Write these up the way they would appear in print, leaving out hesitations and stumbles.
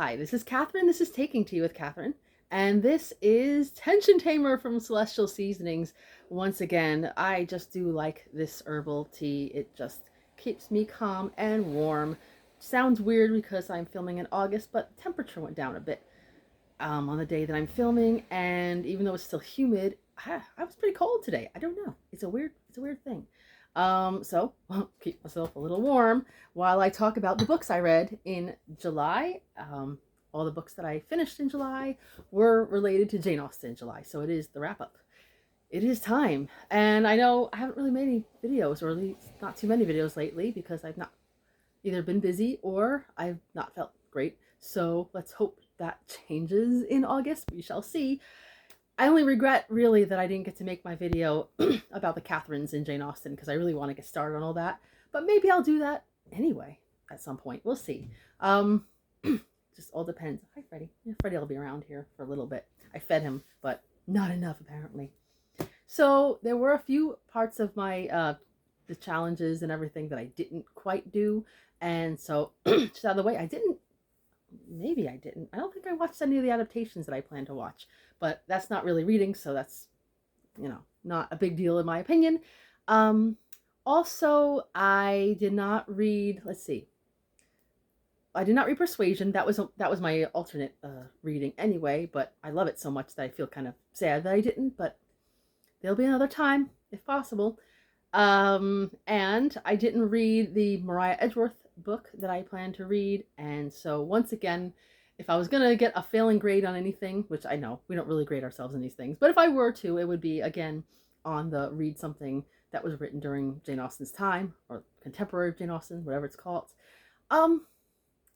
Hi, this is Catherine. This is Taking Tea with Catherine. And this is Tension Tamer from Celestial Seasonings. Once again, I just do like this herbal tea. It just keeps me calm and warm. Sounds weird because I'm filming in August, but the temperature went down a bit on the day that I'm filming. And even though it's still humid, I was pretty cold today. I don't know. It's a weird thing. So I'll keep myself a little warm while I talk about the books I read in July. All the books that I finished in July were related to Jane Austen in July, so it is the wrap up. It is time, and I know I haven't really made any videos, or at least not too many videos lately, because I've not either been busy or I've not felt great. So let's hope that changes in August. We shall see. I only regret really that I didn't get to make my video about the Catherines in Jane Austen because I really want to get started on all that. But maybe I'll do that anyway at some point. We'll see. Just all depends. Hi, Freddie. Yeah, Freddie will be around here for a little bit. I fed him, but not enough apparently. So there were a few parts of my the challenges and everything that I didn't quite do, and so just out of the way, maybe I didn't. I don't think I watched any of the adaptations that I plan to watch, but that's not really reading, so that's, not a big deal in my opinion. Also, I did not read, let's see. I did not read Persuasion. That was my alternate reading anyway, but I love it so much that I feel kind of sad that I didn't, but there'll be another time if possible. And I didn't read the Mariah Edgeworth book that I planned to read. And so once again, if I was going to get a failing grade on anything, which I know we don't really grade ourselves in these things, but if I were to, it would be again on the read something that was written during Jane Austen's time, or contemporary Jane Austen, whatever it's called.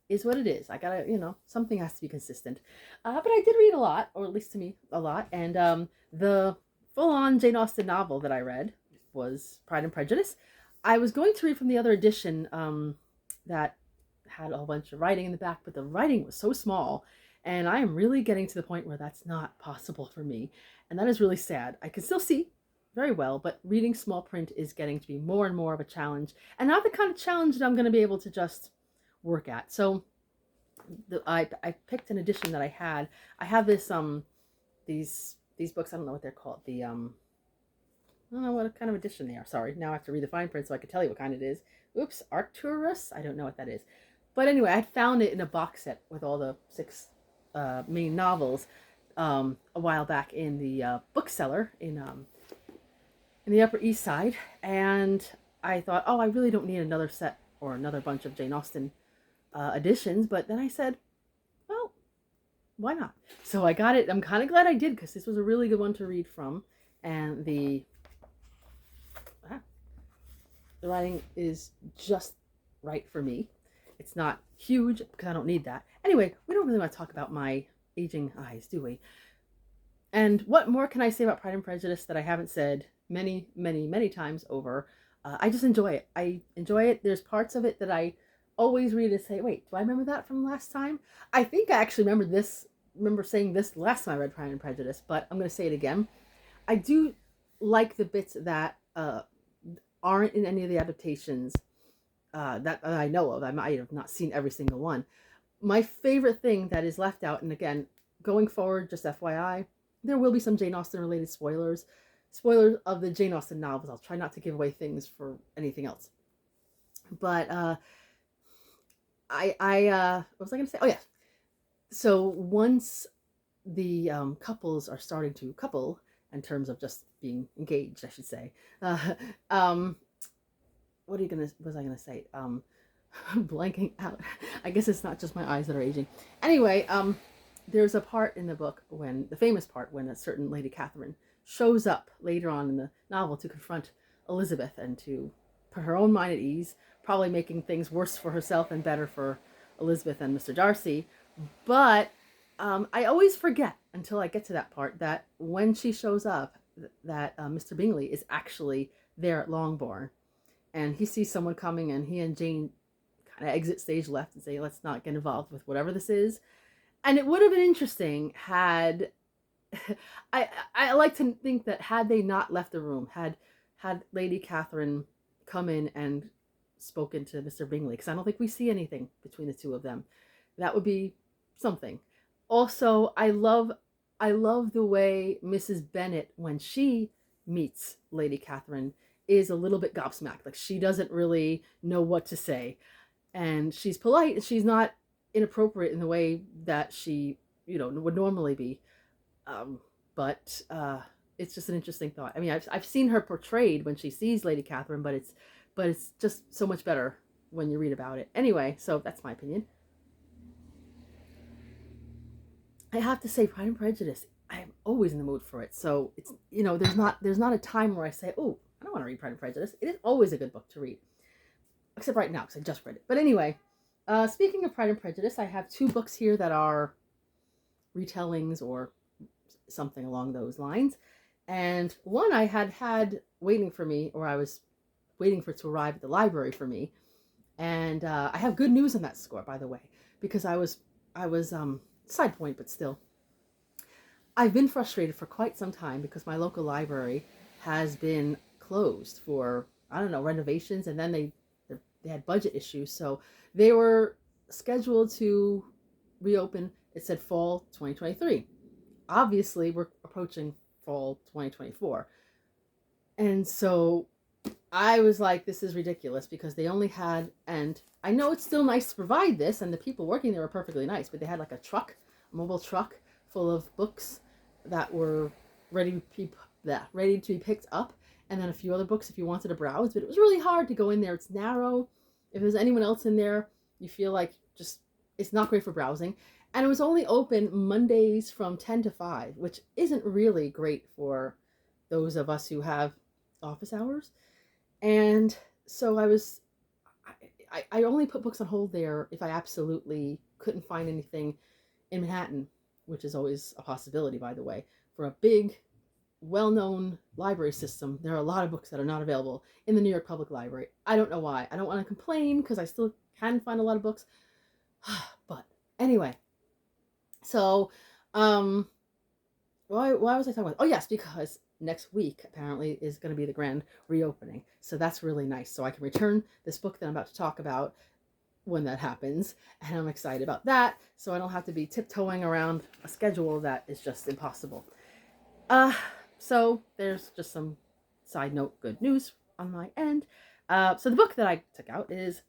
Is what it is. I gotta, something has to be consistent. But I did read a lot, or at least to me, a lot. And the full-on Jane Austen novel that I read was Pride and Prejudice. I was going to read from the other edition that had a whole bunch of writing in the back, but the writing was so small, and I am really getting to the point where that's not possible for me, and that is really sad. I can still see very well, but reading small print is getting to be more and more of a challenge, and not the kind of challenge that I'm going to be able to just work at. So I picked an edition that I had. I have this these books. I don't know what they're called. I don't know what kind of edition they are. Sorry. Now I have to read the fine print so I can tell you what kind it is. Oops, Arcturus. I don't know what that is. But anyway, I found it in a box set with all the 6 main novels a while back in the bookseller in the Upper East Side, and I thought, oh, I really don't need another set or another bunch of Jane Austen editions. But then I said, well, why not? So I got it. I'm kind of glad I did, because this was a really good one to read from, and the writing is just right for me. It's not huge because I don't need that. Anyway, we don't really want to talk about my aging eyes, do we? And what more can I say about Pride and Prejudice that I haven't said many, many, many times over? I just enjoy it. I enjoy it. There's parts of it that I always read and say, wait, do I remember that from last time? I think I actually remember saying this last time I read Pride and Prejudice, but I'm going to say it again. I do like the bits that aren't in any of the adaptations that I know of. I might have not seen every single one. My favorite thing that is left out, and again, going forward, just FYI, there will be some Jane Austen related spoilers of the Jane Austen novels. I'll try not to give away things for anything else. But what was I going to say? Oh yeah. So once the couples are starting to couple, in terms of just being engaged, I should say. What was I gonna say? Blanking out. I guess it's not just my eyes that are aging. Anyway, there's a part in the book, the famous part when a certain Lady Catherine shows up later on in the novel to confront Elizabeth and to put her own mind at ease, probably making things worse for herself and better for Elizabeth and Mr. Darcy. But I always forget until I get to that part that when she shows up, that Mr. Bingley is actually there at Longbourn, and he sees someone coming, and he and Jane kind of exit stage left and say, let's not get involved with whatever this is. And it would have been interesting had I like to think that had they not left the room, had Lady Catherine come in and spoken to Mr. Bingley, because I don't think we see anything between the two of them. That would be something. Also, I love the way Mrs. Bennet, when she meets Lady Catherine, is a little bit gobsmacked. Like she doesn't really know what to say, and she's polite and she's not inappropriate in the way that she, would normally be. Um, but it's just an interesting thought. I mean, I've seen her portrayed when she sees Lady Catherine, but it's just so much better when you read about it. Anyway, so that's my opinion. I have to say, Pride and Prejudice. I'm always in the mood for it. So it's, there's not a time where I say, oh, I don't want to read Pride and Prejudice. It is always a good book to read, except right now because I just read it. But anyway, speaking of Pride and Prejudice, I have two books here that are retellings or something along those lines. And one I had waiting for me, or I was waiting for it to arrive at the library for me. And I have good news on that score, by the way, because I was side point, but still, I've been frustrated for quite some time because my local library has been closed for, I don't know, renovations, and then they had budget issues, so they were scheduled to reopen. It said fall 2023. Obviously, we're approaching fall 2024, and so I was like, this is ridiculous because they only had, and I know it's still nice to provide this, and the people working there were perfectly nice, but they had like a mobile truck full of books that were ready to be ready to be picked up, and then a few other books if you wanted to browse. But it was really hard to go in there. It's narrow. If there's anyone else in there, you feel like just it's not great for browsing. And it was only open Mondays from 10 to 5, which isn't really great for those of us who have office hours. And so I only put books on hold there if I absolutely couldn't find anything in Manhattan, which is always a possibility, by the way. For a big, well-known library system, there are a lot of books that are not available in the New York Public Library. I don't know why. I don't want to complain because I still can find a lot of books. But anyway, so why was I talking about? Oh yes, because next week apparently is going to be the grand reopening. So that's really nice. So I can return this book that I'm about to talk about when that happens, and I'm excited about that. So I don't have to be tiptoeing around a schedule that is just impossible. Uh, so there's just some side note good news on my end. So the book that I took out is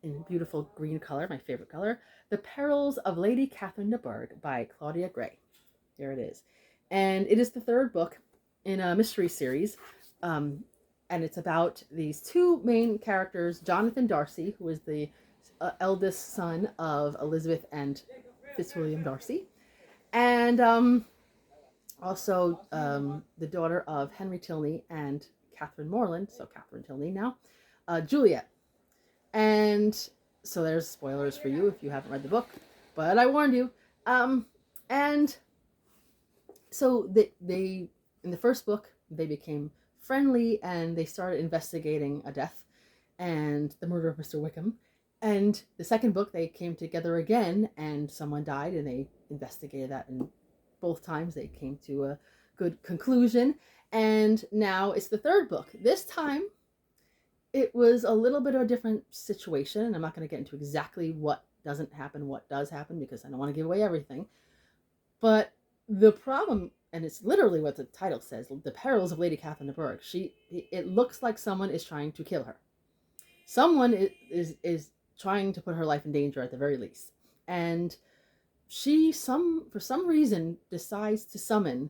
in beautiful green color, my favorite color, The Perils of Lady Catherine de Bourgh by Claudia Gray. There it is. And it is the third book in a mystery series. And it's about these two main characters, Jonathan Darcy, who is the eldest son of Elizabeth and Fitzwilliam Darcy, and also the daughter of Henry Tilney and Catherine Morland, so Catherine Tilney now, Juliet. And so there's spoilers for you if you haven't read the book, but I warned you. And so they in the first book, they became friendly and they started investigating a death and the murder of Mr. Wickham. And the second book, they came together again and someone died and they investigated that. And both times they came to a good conclusion. And now it's the third book. This time it was a little bit of a different situation. And I'm not going to get into exactly what doesn't happen, what does happen, because I don't want to give away everything. But the problem, and it's literally what the title says, The Perils of Lady Catherine de Bourgh. It looks like someone is trying to kill her. Someone is trying to put her life in danger at the very least. And for some reason, decides to summon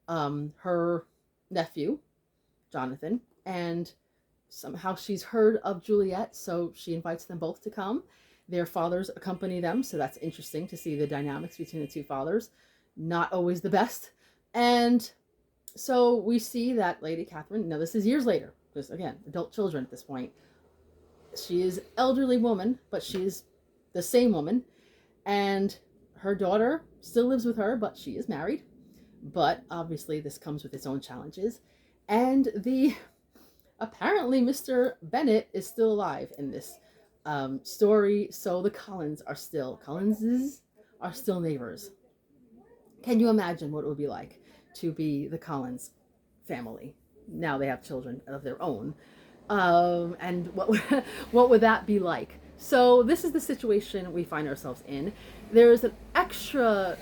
her nephew, Jonathan, and somehow she's heard of Juliet, so she invites them both to come. Their fathers accompany them, so that's interesting to see the dynamics between the two fathers. Not always the best. And so we see that Lady Catherine, now this is years later, because again, adult children at this point, she is elderly woman, but she's the same woman, and her daughter still lives with her, but she is married. But obviously this comes with its own challenges. And apparently Mr. Bennet is still alive in this story, so the Collinses are still neighbors. Can you imagine what it would be like to be the Collins family? Now they have children of their own. And what would that be like? So this is the situation we find ourselves in. There's an extra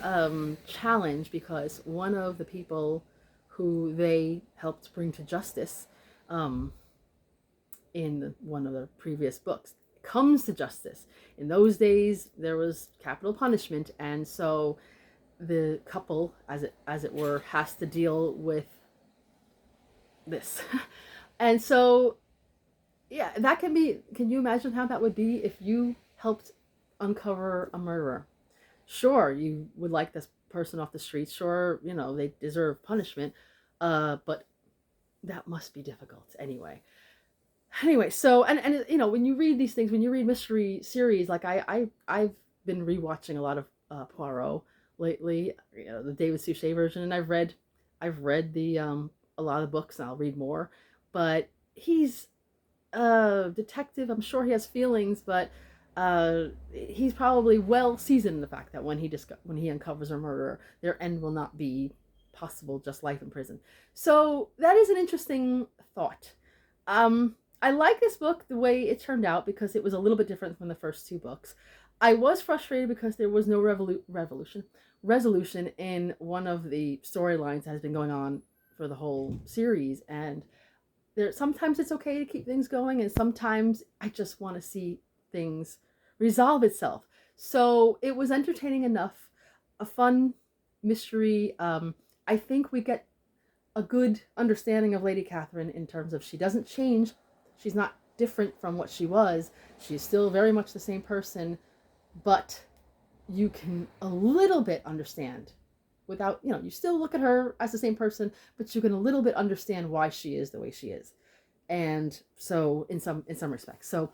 challenge because one of the people who they helped bring to justice um, in one of the previous books comes to justice. In those days, there was capital punishment, and so the couple, as it were, has to deal with this. And so, yeah, that can be. Can you imagine how that would be if you helped uncover a murderer? Sure, you would like this person off the streets. Sure, they deserve punishment, but that must be difficult anyway. So and when you read these things, when you read mystery series, like I've been rewatching a lot of Poirot lately, the David Suchet version, and I've read the a lot of books, and I'll read more. But he's a detective. I'm sure he has feelings, but he's probably well seasoned in the fact that when he uncovers a murderer, their end will not be possible, just life in prison. So that is an interesting thought. I like this book the way it turned out because it was a little bit different from the first two books. I was frustrated because there was no resolution in one of the storylines that has been going on for the whole series, and sometimes it's okay to keep things going, and sometimes I just want to see things resolve itself. So it was entertaining enough, a fun mystery. I think we get a good understanding of Lady Catherine in terms of she doesn't change. She's not different from what she was. She's still very much the same person, but you can a little bit understand without, you still look at her as the same person, but you can a little bit understand why she is the way she is. And so in some respects. So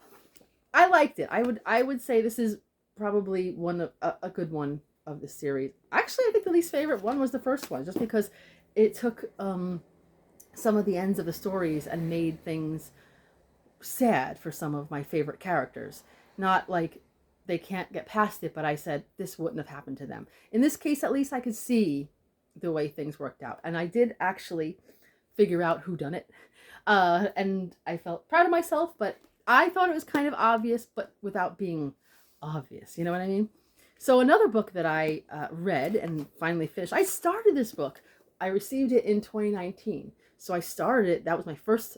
I liked it. I would say this is probably one of a good one of the series. Actually, I think the least favorite one was the first one, just because it took some of the ends of the stories and made things sad for some of my favorite characters. Not like they can't get past it, but I said this wouldn't have happened to them. In this case, at least I could see the way things worked out. And I did actually figure out who done it. And I felt proud of myself, but I thought it was kind of obvious, but without being obvious. You know what I mean? So another book that I read and finally finished, I started this book. I received it in 2019. So I started it. That was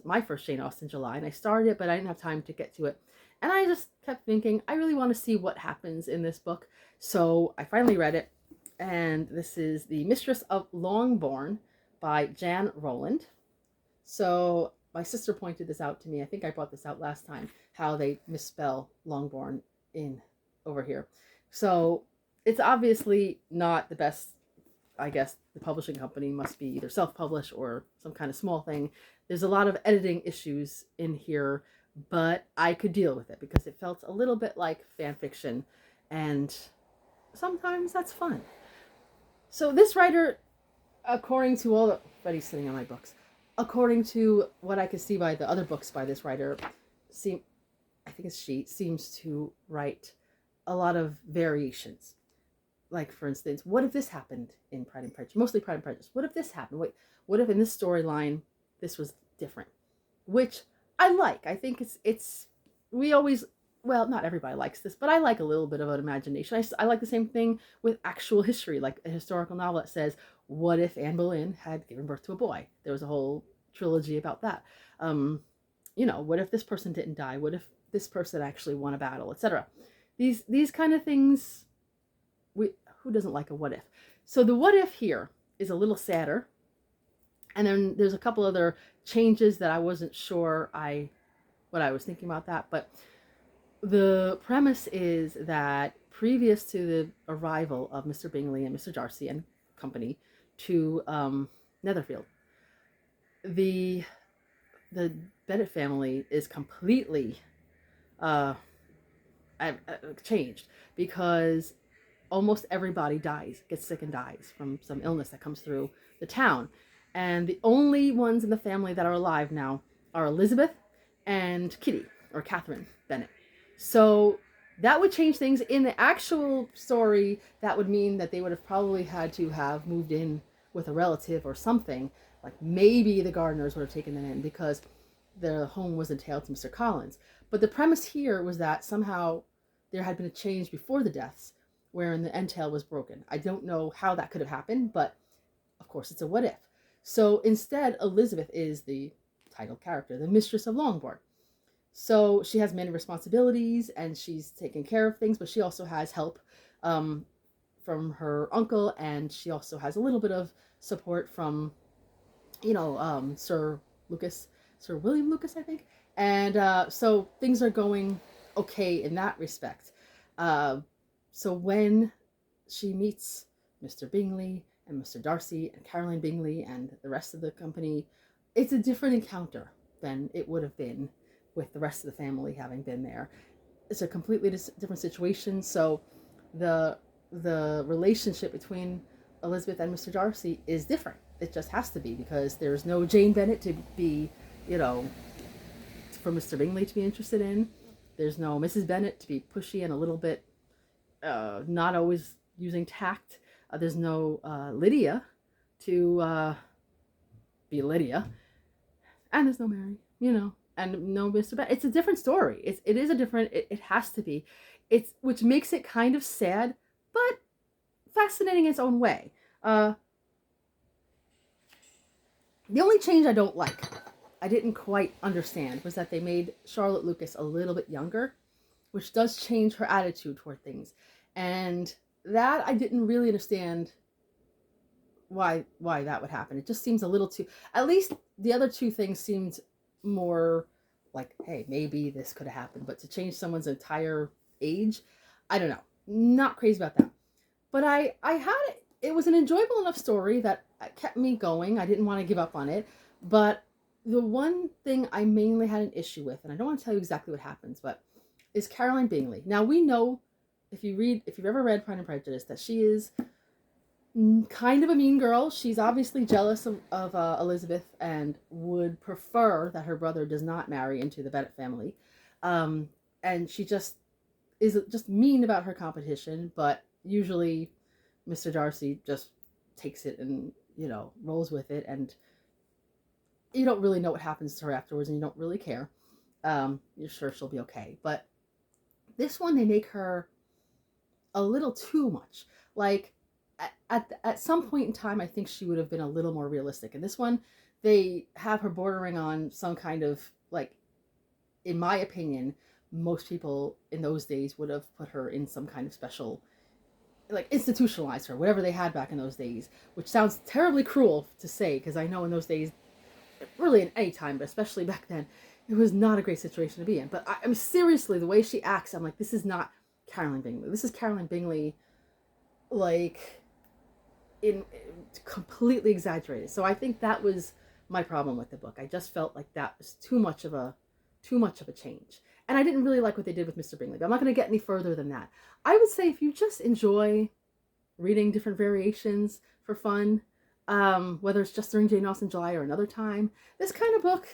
my first Jane Austen July, and I started it, but I didn't have time to get to it. And I just kept thinking, I really want to see what happens in this book. So I finally read it, and this is The Mistress of Longbourn by Jan Roland. So my sister pointed this out to me. I think I brought this out last time, how they misspell Longbourn in over here. So it's obviously not the best. I guess the publishing company must be either self-published or some kind of small thing. There's a lot of editing issues in here, but I could deal with it because it felt a little bit like fan fiction, and sometimes that's fun. So this writer, according to all the... Freddie's sitting on my books. According to what I could see by the other books by this writer, I think she seems to write a lot of variations. Like, for instance, what if this happened in Pride and Prejudice? Mostly Pride and Prejudice. What if this happened? Wait, what if in this storyline this was different? Which I like. I think we always, well, not everybody likes this, but I like a little bit of an imagination. I like the same thing with actual history, like a historical novel that says, what if Anne Boleyn had given birth to a boy? There was a whole trilogy about that. What if this person didn't die? What if this person actually won a battle, etc.? These kind of things... Who doesn't like a what if? So the what if here is a little sadder. And then there's a couple other changes that I wasn't sure what I was thinking about that. But the premise is that previous to the arrival of Mr. Bingley and Mr. Darcy and company to Netherfield, the Bennet family is completely changed because almost everybody gets sick and dies from some illness that comes through the town. And the only ones in the family that are alive now are Elizabeth and Kitty, or Catherine Bennet. So that would change things. In the actual story, that would mean that they would have probably had to have moved in with a relative or something. Like maybe the gardeners would have taken them in, because the home was entailed to Mr. Collins. But the premise here was that somehow there had been a change before the deaths wherein the entail was broken. I don't know how that could have happened, but of course it's a what if. So instead, Elizabeth is the title character, the mistress of Longbourn. So she has many responsibilities and she's taking care of things, but she also has help from her uncle, and she also has a little bit of support from, Sir William Lucas, I think. And so things are going okay in that respect. Uh, so when she meets Mr. Bingley and Mr. Darcy and Caroline Bingley and the rest of the company, it's a different encounter than it would have been with the rest of the family having been there. It's a completely different situation. So the relationship between Elizabeth and Mr. Darcy is different. It just has to be, because there's no Jane Bennet to be, for Mr. Bingley to be interested in. There's no Mrs. Bennet to be pushy and a little bit not always using tact. There's no Lydia to be Lydia. And there's no Mary, and no Mr. Bennet. It's a different story. It is a different, it has to be. Which makes it kind of sad, but fascinating in its own way. The only change I don't like, I didn't quite understand, was that they made Charlotte Lucas a little bit younger, which does change her attitude toward things. And that I didn't really understand why that would happen. It just seems a little too, at least the other two things seemed more like, hey, maybe this could have happened, but to change someone's entire age, I don't know. Not crazy about that. But I had it was an enjoyable enough story that kept me going. I didn't want to give up on it. But the one thing I mainly had an issue with, and I don't want to tell you exactly what happens, but is Caroline Bingley. Now we know, if you've ever read Pride and Prejudice, that she is kind of a mean girl. She's obviously jealous of Elizabeth and would prefer that her brother does not marry into the Bennet family. And she just is just mean about her competition, but usually Mr. Darcy just takes it and, rolls with it, and you don't really know what happens to her afterwards, and you don't really care. You're sure she'll be okay. But this one, they make her a little too much. Like, at some point in time, I think she would have been a little more realistic. And this one, they have her bordering on some kind of, like, in my opinion, most people in those days would have put her in some kind of special, like, institutionalized her, whatever they had back in those days, which sounds terribly cruel to say, because I know in those days, really in any time, but especially back then, it was not a great situation to be in. But I mean, seriously, the way she acts, I'm like, this is not Caroline Bingley. This is Caroline Bingley, like, in completely exaggerated. So I think that was my problem with the book. I just felt like that was too much of a change. And I didn't really like what they did with Mr. Bingley, but I'm not going to get any further than that. I would say if you just enjoy reading different variations for fun, whether it's just during Jane Austen July or another time, this kind of book,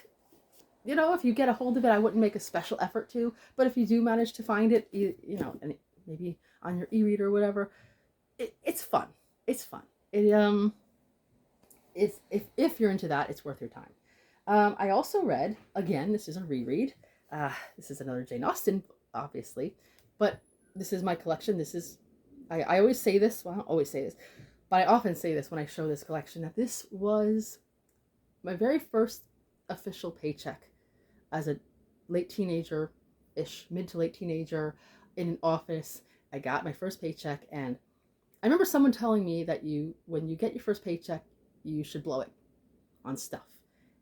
if you get a hold of it, I wouldn't make a special effort to, but if you do manage to find it, and maybe on your e-reader or whatever, it's fun. It's fun. It's, if you're into that, it's worth your time. I also read, again, this is a reread. This is another Jane Austen, obviously, but this is my collection. This is, I always say this, well, I don't always say this, but I often say this when I show this collection, that this was my very first official paycheck as a late teenager-ish, mid to late teenager in an office. I got my first paycheck, and I remember someone telling me that when you get your first paycheck, you should blow it on stuff.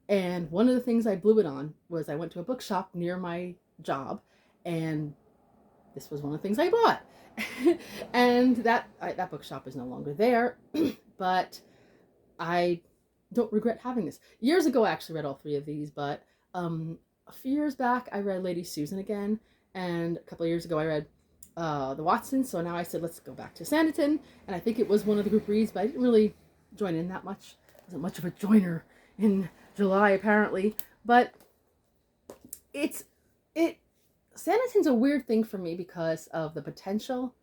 And one of the things I blew it on was I went to a bookshop near my job, and this was one of the things I bought. And that bookshop is no longer there, but I don't regret having this. Years ago, I actually read all three of these, but a few years back, I read Lady Susan again, and a couple of years ago, I read the Watsons. So now I said, let's go back to Sanditon, and I think it was one of the group reads, but I didn't really join in that much. I wasn't much of a joiner in July, apparently, but Sanditon's a weird thing for me because of the potential,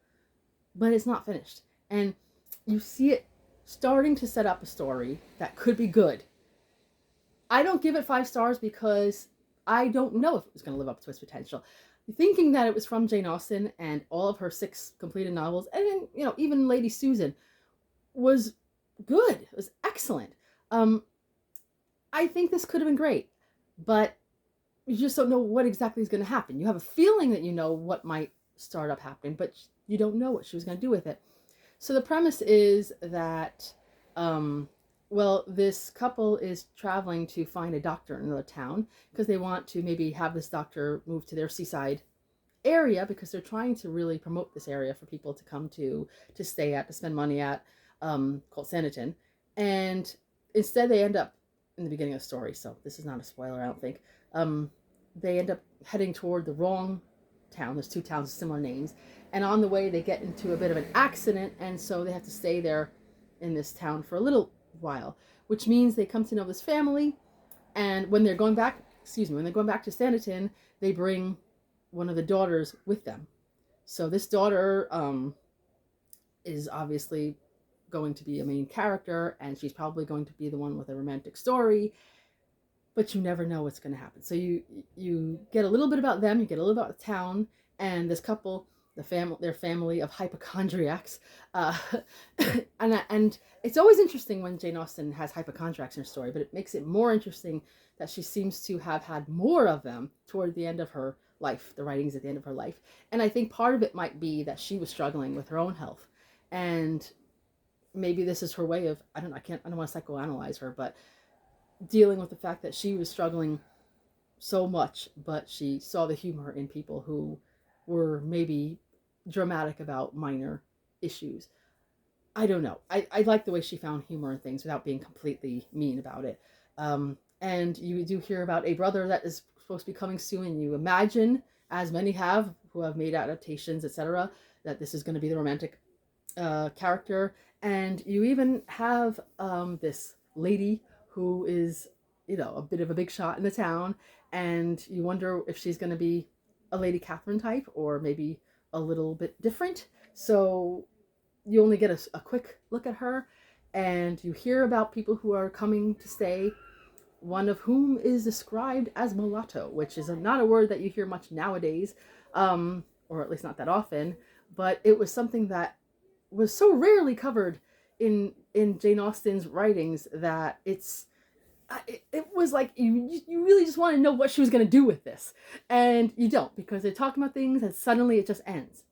but it's not finished. And you see it starting to set up a story that could be good. I don't give it 5 stars because I don't know if it was going to live up to its potential. Thinking that it was from Jane Austen and all of her 6 completed novels, and then, even Lady Susan was good. It was excellent. Um, I think this could have been great, but you just don't know what exactly is going to happen. You have a feeling that you know what might start up happening, but you don't know what she was going to do with it. So the premise is that, this couple is traveling to find a doctor in another town because they want to maybe have this doctor move to their seaside area because they're trying to really promote this area for people to come to stay at, to spend money at, called Sanditon. And instead they end up, in the beginning of the story, so this is not a spoiler, I don't think, they end up heading toward the wrong town. There's 2 towns with similar names. And on the way, they get into a bit of an accident, and so they have to stay there in this town for a little while, which means they come to know this family. And when they're going back, when they're going back to Sanditon, they bring one of the daughters with them. So this daughter is obviously going to be a main character, and she's probably going to be the one with a romantic story, but you never know what's going to happen. So you get a little bit about them, you get a little about the town, and this couple, their family of hypochondriacs, and it's always interesting when Jane Austen has hypochondriacs in her story, but it makes it more interesting that she seems to have had more of them toward the end of her life, the writings at the end of her life. And I think part of it might be that she was struggling with her own health, and maybe this is her way of, I don't want to psychoanalyze her, but dealing with the fact that she was struggling so much, but she saw the humor in people who were maybe dramatic about minor issues. I don't know. I like the way she found humor in things without being completely mean about it. And you do hear about a brother that is supposed to be coming soon, and you imagine, as many have who have made adaptations, etc., that this is going to be the romantic character. And you even have this lady who is, a bit of a big shot in the town, and you wonder if she's going to be a Lady Catherine type or maybe a little bit different. So you only get a quick look at her, and you hear about people who are coming to stay, one of whom is described as mulatto, which is not a word that you hear much nowadays, or at least not that often, but it was something that was so rarely covered in Jane Austen's writings that it was like you really just want to know what she was going to do with this, and you don't, because they're talking about things and suddenly it just ends.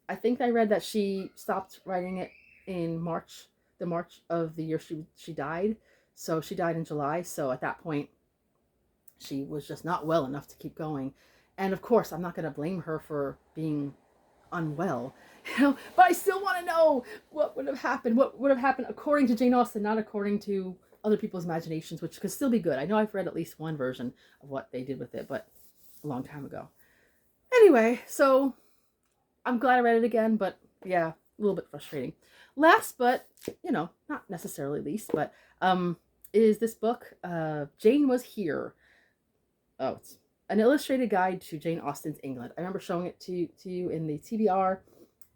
I think I read that she stopped writing it in March of the year she died. So she died in July. So at that point, she was just not well enough to keep going. And of course, I'm not going to blame her for being unwell, but I still want to know what would have happened. What would have happened according to Jane Austen, not according to other people's imaginations, which could still be good. I know I've read at least one version of what they did with it, but a long time ago. Anyway, so I'm glad I read it again, but yeah, a little bit frustrating. Last, but not necessarily least, but is this book, Jane Was Here. Oh, it's an illustrated guide to Jane Austen's England. I remember showing it to you in the TBR,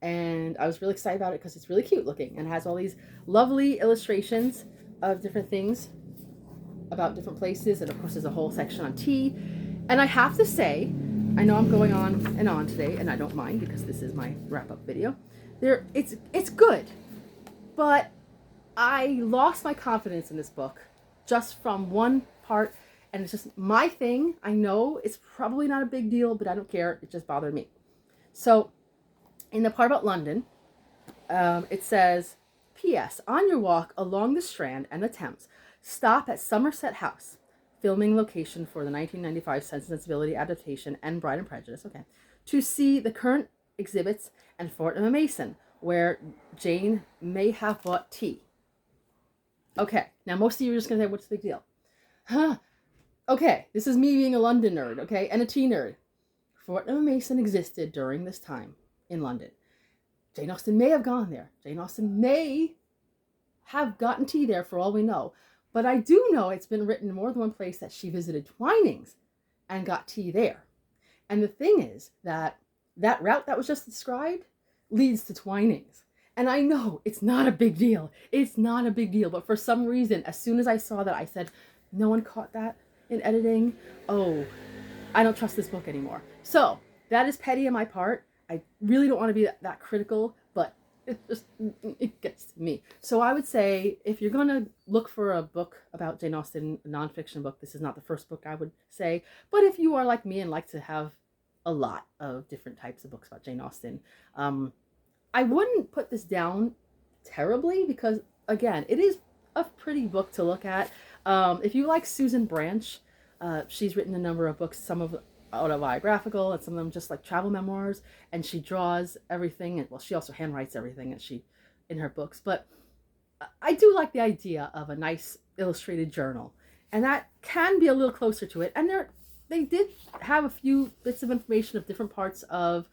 and I was really excited about it because it's really cute looking and has all these lovely illustrations of different things about different places, and of course there's a whole section on tea. And I have to say, I know I'm going on and on today, and I don't mind because this is my wrap-up video. It's good, but I lost my confidence in this book just from one part, and it's just my thing. I know it's probably not a big deal, but I don't care. It just bothered me. So in the part about London, it says, P.S. On your walk along the Strand and the Thames, stop at Somerset House, filming location for the 1995 Sense and Sensibility adaptation and Bride and Prejudice, to see the current exhibits and Fortnum & Mason, where Jane may have bought tea. Okay, now most of you are just going to say, what's the big deal? Huh? Okay, this is me being a London nerd, and a tea nerd. Fortnum & Mason existed during this time in London. Jane Austen may have gone there. Jane Austen may have gotten tea there for all we know. But I do know it's been written in more than one place that she visited Twinings and got tea there. And the thing is that route that was just described leads to Twinings. And I know it's not a big deal. It's not a big deal. But for some reason, as soon as I saw that, I said, no one caught that in editing. Oh, I don't trust this book anymore. So that is petty on my part. I really don't want to be that critical, but it gets to me. So I would say if you're going to look for a book about Jane Austen, a nonfiction book, this is not the first book I would say. But if you are like me and like to have a lot of different types of books about Jane Austen, I wouldn't put this down terribly because, again, it is a pretty book to look at. If you like Susan Branch, she's written a number of books, some of autobiographical and some of them just like travel memoirs, and she draws everything, and well, she also handwrites everything that she in her books. But I do like the idea of a nice illustrated journal, and that can be a little closer to it. And they did have a few bits of information of different parts of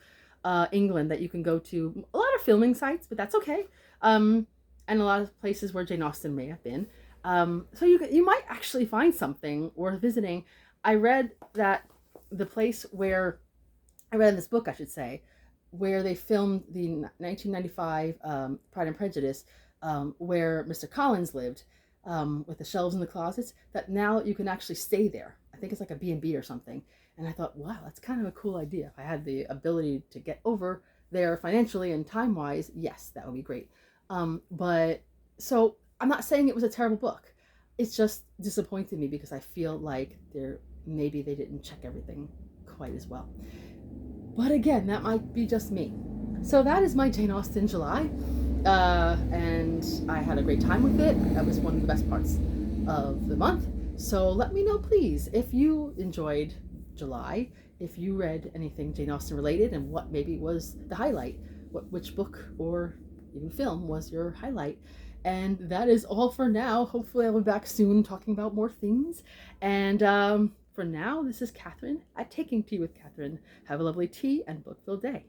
England that you can go to. A lot of filming sites, but that's okay. And a lot of places where Jane Austen may have been. So you might actually find something worth visiting. I read that the place where I read in this book, I should say, where they filmed the 1995 Pride and Prejudice, where Mr. Collins lived, with the shelves in the closets, that now you can actually stay there. I think it's like a B&B or something. And I thought, wow, that's kind of a cool idea. If I had the ability to get over there financially and time-wise, yes, that would be great. But so I'm not saying it was a terrible book. It's just disappointed me because I feel like maybe they didn't check everything quite as well. But again, that might be just me. So that is my Jane Austen July. And I had a great time with it. That was one of the best parts of the month. So let me know, please, if you enjoyed July, if you read anything Jane Austen related, and what maybe was the highlight, which book or even film was your highlight. And that is all for now. Hopefully I'll be back soon talking about more things. And for now, this is Catherine at Taking Tea with Catherine. Have a lovely tea and book-filled day.